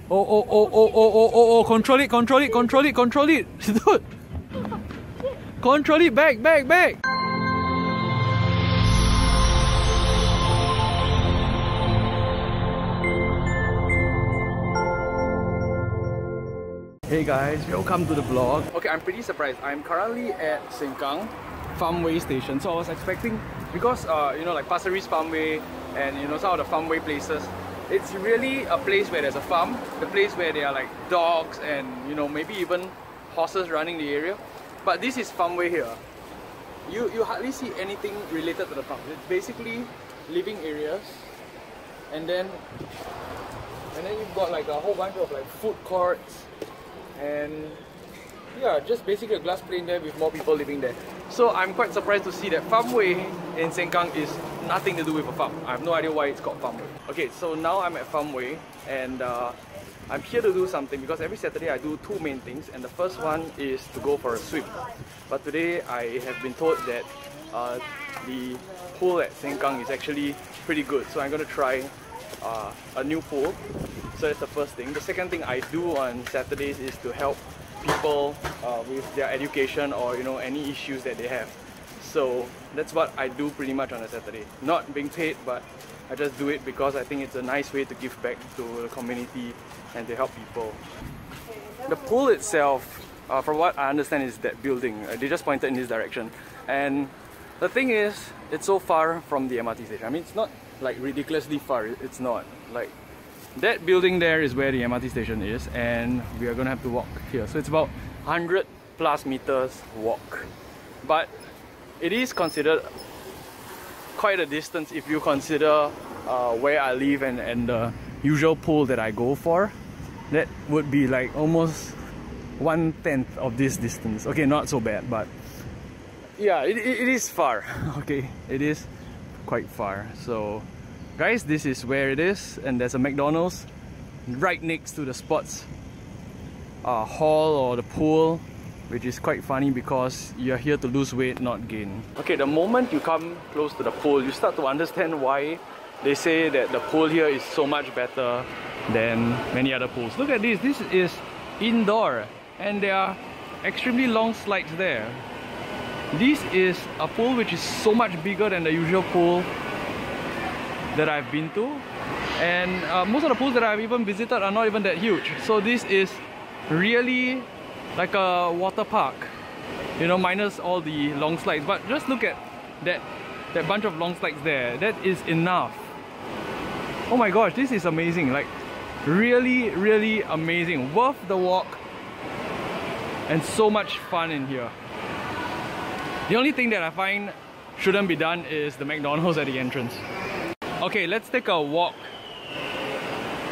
Oh, control it, control it, control it, control it. Dude. Control it, back. Hey guys, welcome to the vlog. Okay, I'm pretty surprised. I'm currently at Sengkang Farmway Station. So I was expecting, because you know, like Pasir Ris Farmway and you know some of the farmway places, it's really a place where there's a farm, the place where there are like dogs and you know maybe even horses running the area. But this is farmway here. You hardly see anything related to the farm. It's basically living areas, and then you've got like a whole bunch of like food courts. And yeah, just basically a glass plane there with more people living there. So I'm quite surprised to see that farmway in Sengkang is nothing to do with a farm. I have no idea why it's called farmway. Okay, so now I'm at farmway and I'm here to do something because every Saturday I do two main things, and the first one is to go for a swim. But today I have been told that the pool at Sengkang is actually pretty good, so I'm going to try a new pool. So that's the first thing. The second thing I do on Saturdays is to help people with their education or you know any issues that they have. So that's what I do pretty much on a Saturday. Not being paid, but I just do it because I think it's a nice way to give back to the community and to help people. The pool itself, from what I understand, is that building. They just pointed in this direction. And the thing is, it's so far from the MRT station. I mean, it's not like ridiculously far. It's not. Like, that building there is where the MRT station is, and we are gonna have to walk here. So it's about 100+ meters walk. But it is considered quite a distance if you consider where I live and the usual pool that I go for. That would be like almost 1/10 of this distance. Okay, not so bad, but yeah, it is far. Okay, it is quite far. So guys, this is where it is, and there's a McDonald's right next to the sports hall or the pool, which is quite funny because you're here to lose weight, not gain. Okay, the moment you come close to the pool, you start to understand why they say that the pool here is so much better than many other pools. Look at this, this is indoor and there are extremely long slides there. This is a pool which is so much bigger than the usual pool that I've been to, and most of the pools that I've even visited are not even that huge. So this is really like a water park, you know, minus all the long slides. But just look at that bunch of long slides there. That is enough. Oh my gosh, this is amazing. Like really amazing. Worth the walk and so much fun in here. The only thing that I find shouldn't be done is the McDonald's at the entrance. Okay, let's take a walk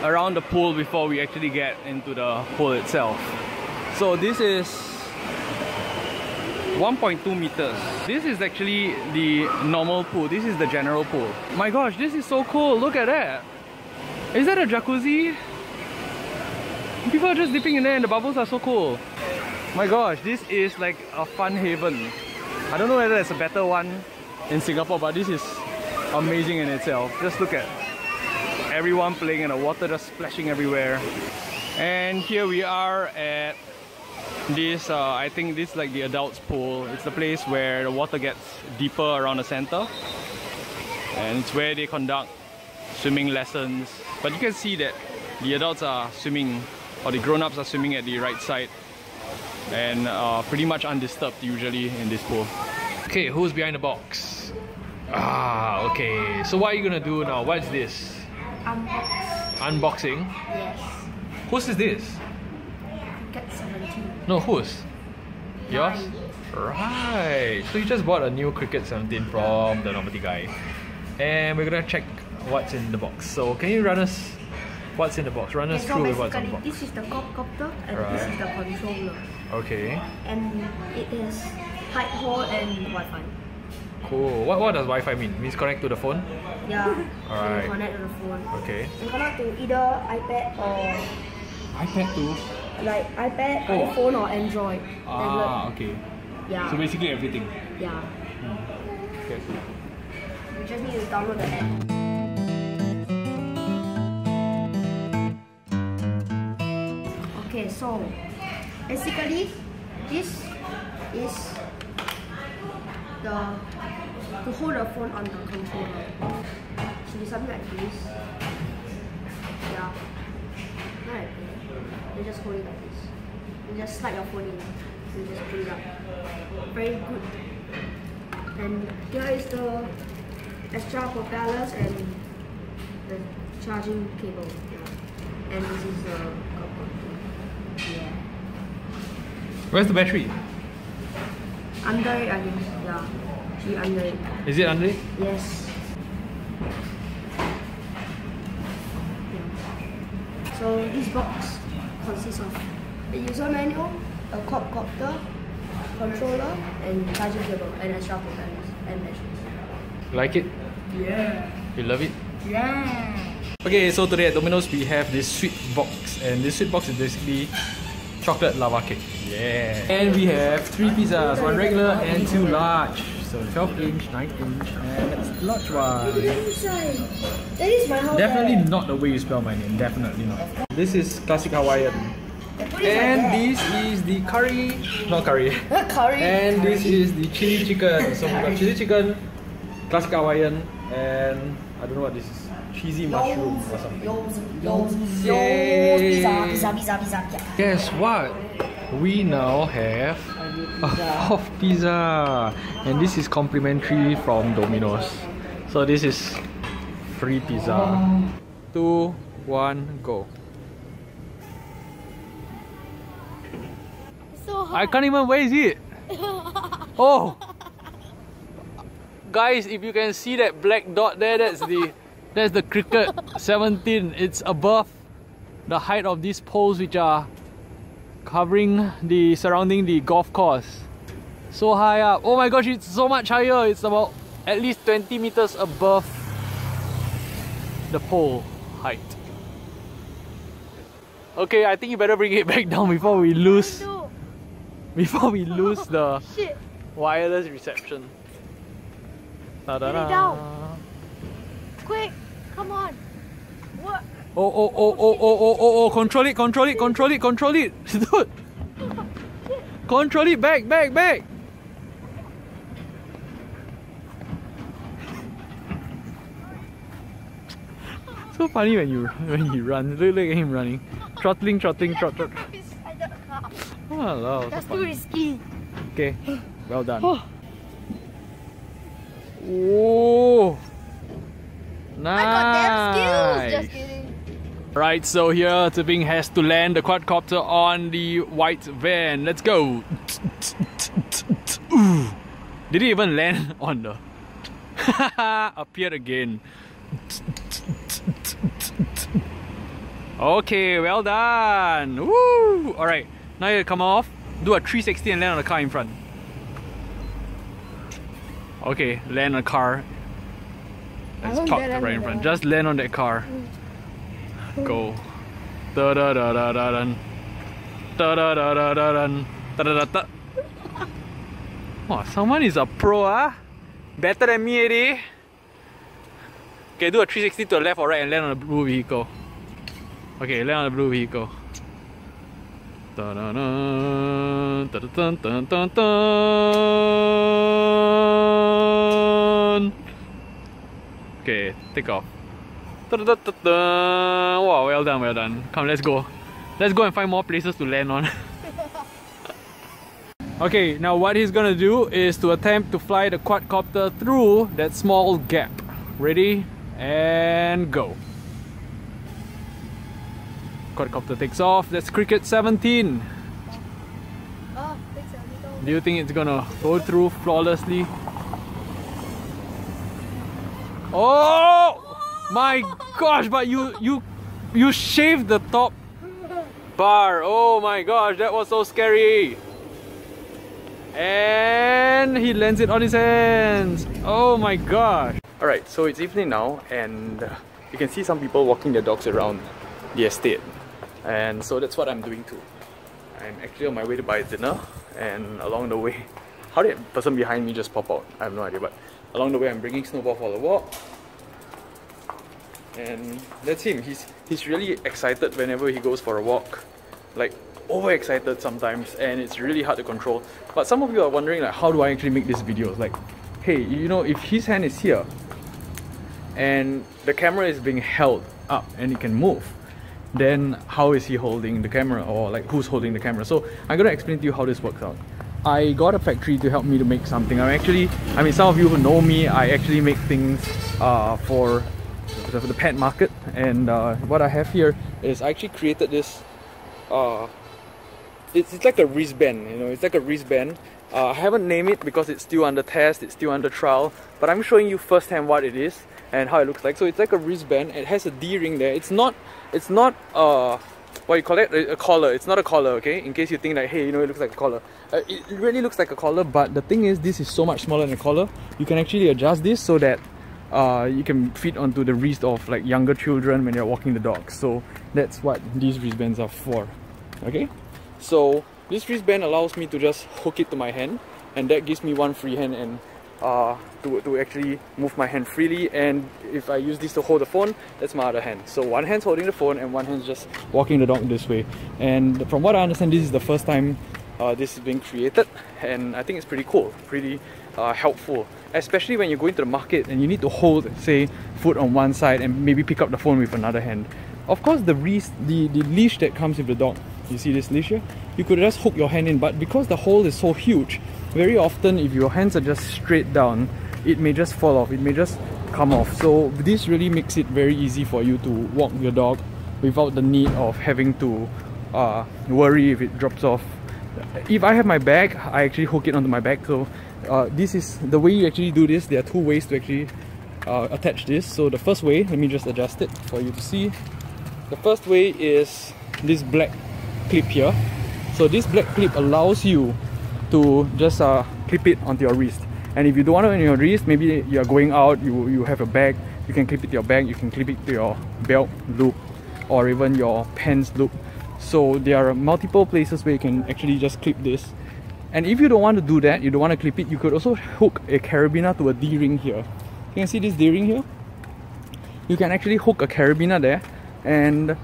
around the pool before we actually get into the pool itself. So this is 1.2 meters. This is actually the normal pool. This is the general pool. My gosh, this is so cool. Look at that. Is that a jacuzzi? People are just dipping in there and the bubbles are so cool. My gosh, this is like a fun haven. I don't know whether there's a better one in Singapore, but this is amazing in itself. Just look at everyone playing in the water, just splashing everywhere. And here we are at this, I think this is like the adults pool. It's the place where the water gets deeper around the center, and it's where they conduct swimming lessons. But you can see that the adults are swimming, or the grown-ups are swimming at the right side, and pretty much undisturbed usually in this pool. Okay, who's behind the box? Ah, okay. So what are you gonna do now? What's this? Unboxing? Yes. Whose is this? Cricket 17. No, whose? Yours? Mine. Right. So you just bought a new Cricket 17 from the Normandy guy. And we're gonna check what's in the box. So can you run us what's in the box? Run us through what's in the box. This is the Quadcopter and this is the controller. Okay. And it is height hole and Wi-Fi. Cool. What does Wi-Fi mean? It means connect to the phone? Yeah. Alright. So connect to the phone. Okay. And connect to either iPad or iPad too? like iPad, iPhone or Android. Ah, tablet. okay. Yeah. So basically everything. Yeah. Okay. You just need to download the app. Okay, so basically this is to hold the phone on the controller. Should be something like this. Yeah. Not like that. You just hold it like this. You just slide your phone in. You just pull it up. Very good. And here is the extra propellers and the charging cable. Yeah. And this is the Quadcopter. Yeah. Where's the battery? Under it, I guess. Yeah. She under it. Is it under it? Yes. Yeah. So this box consists of a user manual, a Quadcopter, controller, and charging cable, and extra propellers and batteries. Like it? Yeah. You love it? Yeah. Okay, so today at Domino's we have this sweet box, and this sweet box is basically chocolate lava cake. Yeah. And we have 3 pizzas, 1 regular and 2 large. So 12-inch, 9-inch, and that's the large one. Look at the inside. That is my house. Definitely not the way you spell my name. Definitely not. This is classic Hawaiian. And this is the curry, not curry. Curry. And this is the chili chicken. So we got chili chicken, classic Hawaiian, and I don't know what this is. Cheesy mushroom or something. Yay! Pizza. Guess what? We now have a half pizza, and this is complimentary from Domino's. So this is free pizza. 2, 1, go. So hot. I can't even. Where is it? Oh, guys! If you can see that black dot there, that's the Cricket 17. It's above the height of these poles, which are surrounding the golf course. So high up. Oh my gosh, it's so much higher. It's about at least 20 meters above the pole height. Okay, I think you better bring it back down before we lose the Shit. wireless reception. Put it down. Quick, come on. What? Oh, control it, dude. Control it, back. So funny when he runs. Look at him running. Throttling. Beside the car. Hello. That's too risky. Okay, well done. Oh, nice. I got damn skills. Just kidding. Right, so here Tipping has to land the quadcopter on the white van. Let's go. Ooh. Did it even land on the... Appeared again. Okay, well done. Woo! Alright, now you come off, do a 360 and land on the car in front. Okay, land on the car. That's parked right in front. Just land on that car. Go. Da da da da da dun. Da da da da da dun. Da da da da. Oh, someone is a pro, ah? Better than me, already. Okay, do a 360 to the left or right and land on the blue vehicle. Okay, land on the blue vehicle. Da da da da da dun dun dun dun. Okay, take off. Da da da da da. Wow, well done. Come, let's go. Let's go and find more places to land on. Okay, now what he's gonna do is to attempt to fly the quadcopter through that small gap. Ready? And go. Quadcopter takes off. That's Cricket 17. Oh, thanks, Do you think it's gonna go through flawlessly? Oh my gosh, but you shaved the top bar. Oh my gosh, that was so scary. And he lands it on his hands. Oh my gosh. Alright, so it's evening now, and you can see some people walking their dogs around the estate. And so that's what I'm doing too. I'm actually on my way to buy dinner, and along the way... How did the person behind me just pop out? I have no idea, but along the way I'm bringing Snowball for a walk. And that's him. He's really excited whenever he goes for a walk. like overexcited sometimes, and it's really hard to control. But some of you are wondering, like, how do I actually make these videos? Like, hey, you know, if his hand is here and the camera is being held up and it can move, then how is he holding the camera, or like who's holding the camera? So I'm gonna explain to you how this works out. I got a factory to help me to make something. I mean, some of you who know me, I actually make things for the pet market, and what I have here is I actually created this. It's like a wristband, you know, it's like a wristband. I haven't named it because it's still under test, it's still under trial, but I'm showing you firsthand what it is and how it looks like. So it's like a wristband. It has a D-ring there. It's not what you call it, a collar. It's not a collar, okay? In case you think like, hey, you know, it looks like a collar. It really looks like a collar, but the thing is, this is so much smaller than a collar. You can actually adjust this so that you can fit onto the wrist of like younger children when you're walking the dog. So that's what these wristbands are for, okay? So this wristband allows me to just hook it to my hand, and that gives me one free hand and to actually move my hand freely. And if I use this to hold the phone, that's my other hand. So one hand's holding the phone and one hand's just walking the dog this way. And from what I understand, this is the first time this is being created, and I think it's pretty cool, pretty helpful, especially when you go into the market and you need to hold, say, food on one side and maybe pick up the phone with another hand. Of course, the leash that comes with the dog, you see this leash here? You could just hook your hand in, but because the hole is so huge, very often if your hands are just straight down, it may just fall off, it may just come off. So this really makes it very easy for you to walk your dog without the need of having to worry if it drops off. If I have my bag, I actually hook it onto my bag. So this is the way you actually do this. There are two ways to actually attach this. So the first way, let me just adjust it for you to see. The first way is this black clip here. So this black clip allows you to just clip it onto your wrist. And if you don't want it on your wrist, maybe you're going out, you have a bag, you can clip it to your bag, you can clip it to your belt loop, or even your pants loop. So there are multiple places where you can actually just clip this. And if you don't want to do that, you don't want to clip it, you could also hook a carabiner to a D-ring here. You can see this D-ring here? You can actually hook a carabiner there, and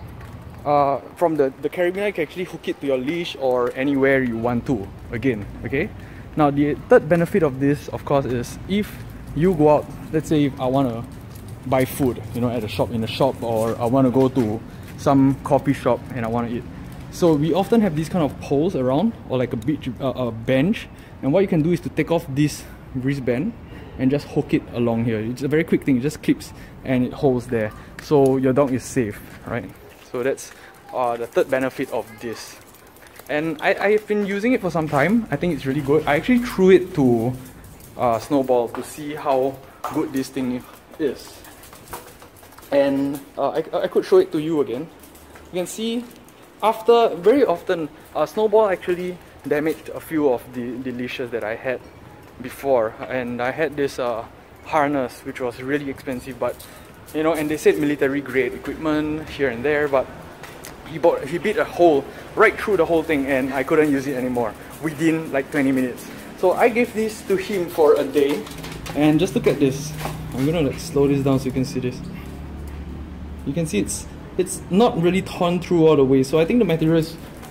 from the carabiner you can actually hook it to your leash or anywhere you want to, again, okay? Now the third benefit of this, of course, is if you go out, let's say if I want to buy food, you know, at a shop, in a shop, or I want to go to some coffee shop and I want to eat. So we often have these kind of poles around, or like a bench, and what you can do is to take off this wristband and just hook it along here. It's a very quick thing, it just clips and it holds there, so your dog is safe, right? So that's the third benefit of this. And I've been using it for some time. I think it's really good. I actually threw it to Snowball to see how good this thing is. And I could show it to you again. You can see, after very often, Snowball actually damaged a few of the leashes that I had before. And I had this harness, which was really expensive, but you know, and they said military grade equipment here and there, but he beat a hole right through the whole thing, and I couldn't use it anymore within like 20 minutes. So I gave this to him for a day, and just look at this. I'm gonna like slow this down so you can see this. You can see it's not really torn through all the way, so I think the material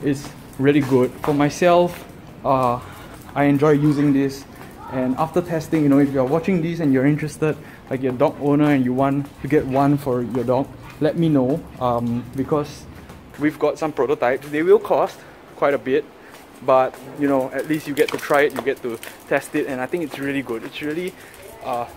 is really good. For myself, I enjoy using this, and after testing, you know, if you're watching this and you're interested, like you're a dog owner and you want to get one for your dog, let me know, because we've got some prototypes. They will cost quite a bit, but you know, at least you get to try it, you get to test it, and I think it's really good. It's really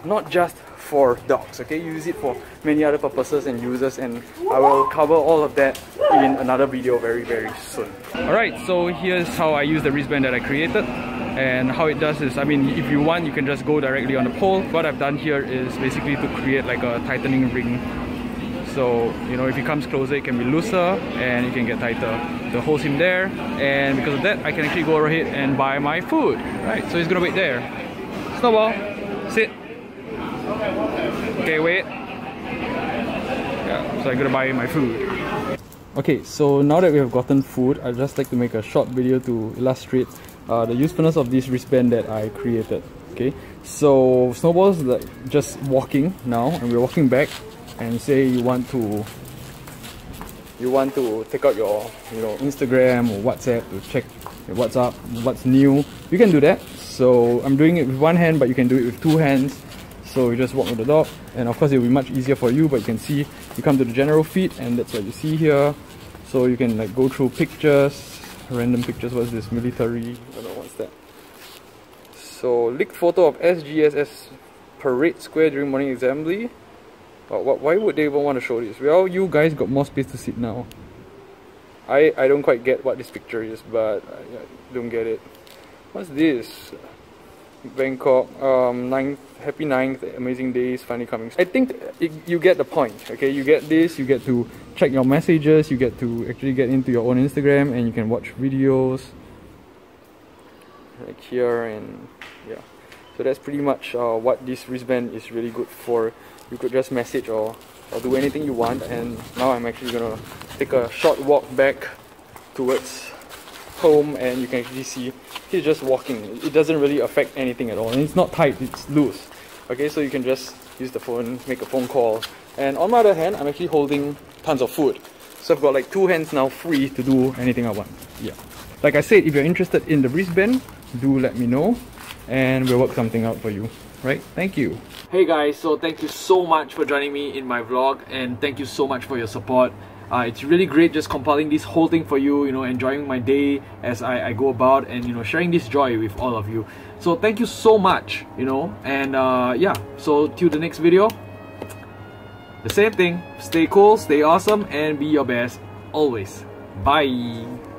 not just for dogs, okay? You use it for many other purposes and uses, and I will cover all of that in another video very soon. Alright, so here's how I use the wristband that I created. And how it does is, I mean, if you want, you can just go directly on the pole. What I've done here is basically to create like a tightening ring. So, you know, if he comes closer, it can be looser and it can get tighter. So it holds him there, and because of that, I can actually go ahead and buy my food. Right, so he's gonna wait there. Snowball, sit. Okay, wait. Yeah, so I'm gonna buy my food. Okay, so now that we have gotten food, I'd just like to make a short video to illustrate the usefulness of this wristband that I created. Okay, so Snowball's like just walking now, and we're walking back, and say you want to you want to take out your Instagram or WhatsApp to check what's up, what's new, you can do that. So I'm doing it with one hand, but you can do it with two hands. So you just walk with the dog, and of course it will be much easier for you. But you can see, you come to the general feed, and that's what you see here. So you can like go through pictures, random pictures. What's this? Military, I don't know what's that. So leaked photo of SGSS parade square during morning assembly. Why would they even want to show this? Well, you guys got more space to sit now. I don't quite get what this picture is, but I don't get it. What's this? Bangkok, 9th, happy 9th, amazing days, finally coming. I think you get the point, okay? You get this, you get to check your messages, you get to actually get into your own Instagram, and you can watch videos like here, and yeah. So that's pretty much what this wristband is really good for. You could just message or do anything you want. And now I'm actually gonna take a short walk back towards home, and you can actually see he's just walking. It doesn't really affect anything at all, and it's not tight, it's loose. Okay, so you can just use the phone, make a phone call. And on my other hand, I'm actually holding tons of food, so I've got like two hands now free to do anything I want. Yeah, like I said, if you're interested in the wristband, do let me know and we'll work something out for you, right? Thank you. Hey guys, so thank you so much for joining me in my vlog, and thank you so much for your support. It's really great just compiling this whole thing for you, enjoying my day as I go about, and sharing this joy with all of you. So thank you so much, and yeah, so till the next video, the same thing, stay cool, stay awesome, and be your best always. Bye.